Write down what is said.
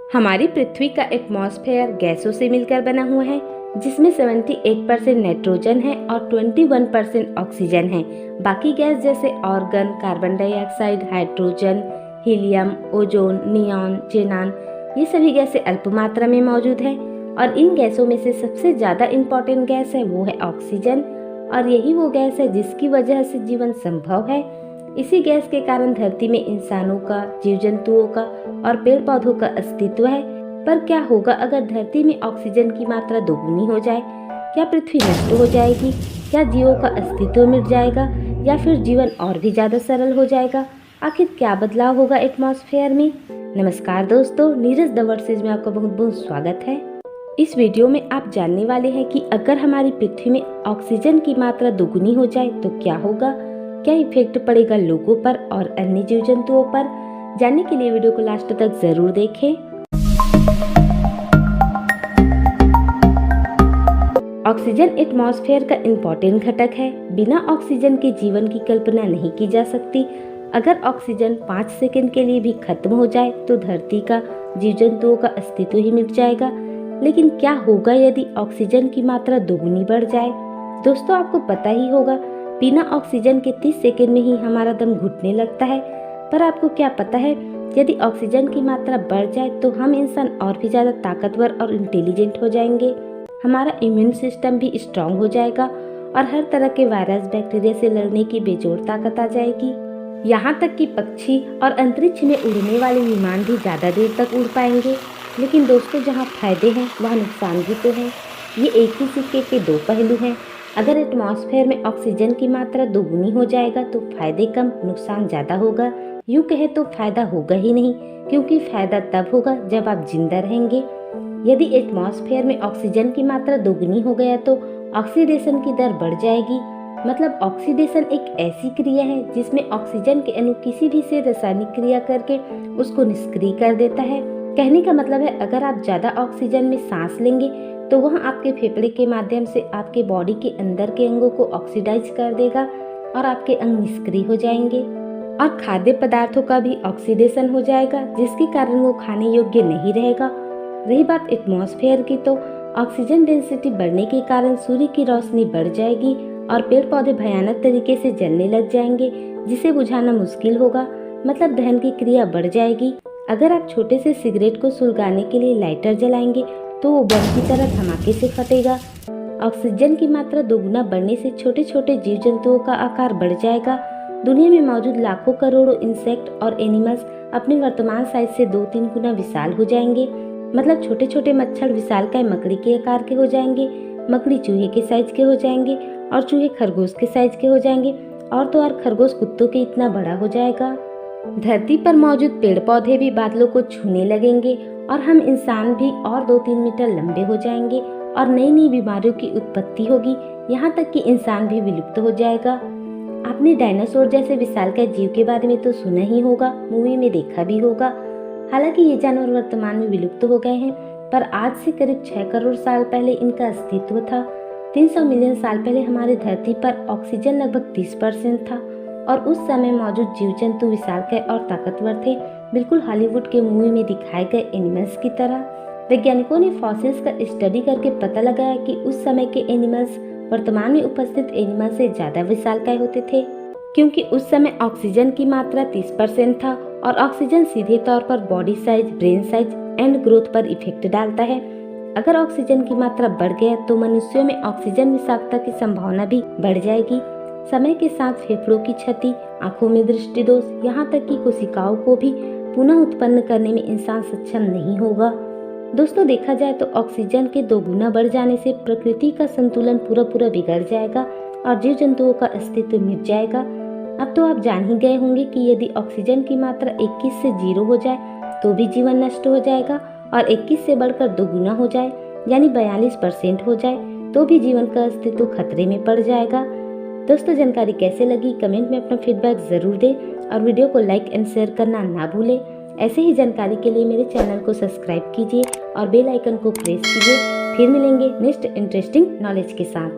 हमारी पृथ्वी का एटमॉस्फेयर गैसों से मिलकर बना हुआ है, जिसमें 78% नाइट्रोजन है और 21% ऑक्सीजन है। बाकी गैस जैसे argon, carbon dioxide, hydrogen, helium, ozone, neon, xenon, ये सभी गैसें अल्प मात्रा में मौजूद हैं। और इन गैसों में से सबसे ज़्यादा इम्पोर्टेंट गैस है वो है ऑक्सीजन, और यही वो गैस है जिसकी वजह से जीवन संभव है। इसी गैस के कारण धरती में इंसानों का, जीव जंतुओं का और पेड़ पौधों का अस्तित्व है। पर क्या होगा अगर धरती में ऑक्सीजन की मात्रा दोगुनी हो जाए? क्या पृथ्वी नष्ट हो जाएगी? क्या जीवों का अस्तित्व मिट जाएगा या फिर जीवन और भी ज़्यादा सरल हो जाएगा? आखिर क्या बदलाव होगा एटमॉस्फेयर में? नमस्कार दोस्तों, नीरज द वर्सेज में आपका बहुत बहुत स्वागत है। इस वीडियो में आप जानने वाले हैं कि अगर हमारी पृथ्वी में ऑक्सीजन की मात्रा दोगुनी हो जाए तो क्या होगा, क्या इफेक्ट पड़ेगा लोगों पर और अन्य जीव जंतुओं पर। जानने के लिए वीडियो को लास्ट तक जरूर देखें। ऑक्सीजन एटमॉस्फेयर का इम्पोर्टेंट घटक है। बिना ऑक्सीजन के जीवन की कल्पना नहीं की जा सकती। अगर ऑक्सीजन 5 सेकंड के लिए भी खत्म हो जाए तो धरती का, जीव जंतुओं का अस्तित्व ही मिट जाएगा। लेकिन क्या होगा यदि ऑक्सीजन की मात्रा दोगुनी बढ़ जाए? दोस्तों, आपको पता ही होगा, बिना ऑक्सीजन के 30 सेकंड में ही हमारा दम घुटने लगता है। पर आपको क्या पता है, यदि ऑक्सीजन की मात्रा बढ़ जाए तो हम इंसान और भी ज्यादा ताकतवर और इंटेलिजेंट हो जाएंगे। हमारा इम्यून सिस्टम भी स्ट्रांग हो जाएगा और हर तरह के वायरस, बैक्टीरिया से लड़ने की बेजोड़ ताकत आ जाएगी। यहाँ तक कि पक्षी और अंतरिक्ष में उड़ने वाले विमान भी ज्यादा देर तक उड़ पाएंगे। लेकिन दोस्तों, जहाँ फायदे हैं वहाँ नुकसान भी तो हैं। ये एक ही सिक्के के दो पहलू हैं। अगर एटमॉस्फेयर में ऑक्सीजन की मात्रा दोगुनी हो जाएगा तो फायदे कम, नुकसान ज्यादा होगा। यूँ कहे तो फायदा होगा ही नहीं, क्योंकि फायदा तब होगा जब आप जिंदा रहेंगे। यदि एटमॉस्फेयर में ऑक्सीजन की मात्रा दोगुनी हो गया तो ऑक्सीडेशन की दर बढ़ जाएगी। मतलब ऑक्सीडेशन एक ऐसी क्रिया है जिसमें ऑक्सीजन के अणु किसी भी से रासायनिक क्रिया करके उसको निष्क्रिय कर देता है। कहने का मतलब है, अगर आप ज्यादा ऑक्सीजन में सांस लेंगे तो वह आपके फेफड़े के माध्यम से आपके बॉडी के अंदर के अंगों को ऑक्सीडाइज कर देगा और आपके अंग निष्क्रिय हो जाएंगे। और खाद्य पदार्थों का भी ऑक्सीडेशन हो जाएगा, जिसके कारण वो खाने योग्य नहीं रहेगा। रही बात एटमॉस्फेयर की, तो ऑक्सीजन डेंसिटी बढ़ने के कारण सूर्य की रोशनी बढ़ जाएगी और पेड़ पौधे भयानक तरीके से जलने लग जाएंगे, जिसे बुझाना मुश्किल होगा। मतलब दहन की क्रिया बढ़ जाएगी। अगर आप छोटे से सिगरेट को सुलगाने के लिए लाइटर जलाएंगे तो वो बम की तरह धमाके से फटेगा। ऑक्सीजन की मात्रा दोगुना बढ़ने से छोटे छोटे जीव जंतुओं का आकार बढ़ जाएगा। दुनिया में मौजूद लाखों करोड़ों इंसेक्ट और एनिमल्स अपने वर्तमान साइज से 2-3 गुना विशाल हो जाएंगे। मतलब छोटे छोटे मच्छर विशालकाय मकड़ी के आकार के हो जाएंगे, मकड़ी चूहे के साइज के हो जाएंगे और चूहे खरगोश के साइज के हो जाएंगे, और तो और खरगोश कुत्तों के इतना बड़ा हो जाएगा। धरती पर मौजूद पेड़ पौधे भी बादलों को छूने लगेंगे और हम इंसान भी और 2-3 मीटर लंबे हो जाएंगे और नई नई बीमारियों की उत्पत्ति होगी। यहाँ तक कि इंसान भी विलुप्त हो जाएगा। आपने डायनासोर जैसे विशालकाय जीव के बारे में तो सुना ही होगा, मूवी में देखा भी होगा। हालांकि ये जानवर वर्तमान में विलुप्त हो गए हैं, पर आज से करीब 6 करोड़ साल पहले इनका अस्तित्व था। 300 मिलियन साल पहले हमारी धरती पर ऑक्सीजन लगभग 30% था और उस समय मौजूद जीव जंतु विशालकाय और ताकतवर थे, बिल्कुल हॉलीवुड के मूवी में दिखाए गए एनिमल्स की तरह। वैज्ञानिकों ने फॉसिल्स का स्टडी करके पता लगाया कि उस समय के एनिमल्स वर्तमान में उपस्थित एनिमल से ज्यादा विशालकाय होते थे, क्योंकि उस समय ऑक्सीजन की मात्रा 30% था और ऑक्सीजन सीधे तौर पर body size, brain size and growth पर इफेक्ट डालता है। अगर ऑक्सीजन की मात्रा बढ़ गया तो मनुष्यों में ऑक्सीजन विषाक्तता की संभावना भी बढ़ जाएगी। समय के साथ फेफड़ों की क्षति, आंखों में दृष्टि दोष, यहाँ तक कि कोशिकाओं को भी पुनः उत्पन्न करने में इंसान सक्षम नहीं होगा। दोस्तों, देखा जाए तो ऑक्सीजन के दोगुना बढ़ जाने से प्रकृति का संतुलन पूरा बिगड़ जाएगा और जीव जंतुओं का अस्तित्व मिट जाएगा। अब तो आप जान ही गए होंगे कि यदि ऑक्सीजन की मात्रा 21 से 0 हो जाए तो भी जीवन नष्ट हो जाएगा, और 21 से बढ़कर दोगुना हो जाए यानी 42% हो जाए तो भी जीवन का अस्तित्व खतरे में पड़ जाएगा। दोस्तों, जानकारी कैसे लगी कमेंट में अपना फीडबैक जरूर दें और वीडियो को लाइक एंड शेयर करना ना भूलें। ऐसे ही जानकारी के लिए मेरे चैनल को सब्सक्राइब कीजिए और बेल आइकन को प्रेस कीजिए। फिर मिलेंगे नेक्स्ट इंटरेस्टिंग नॉलेज के साथ।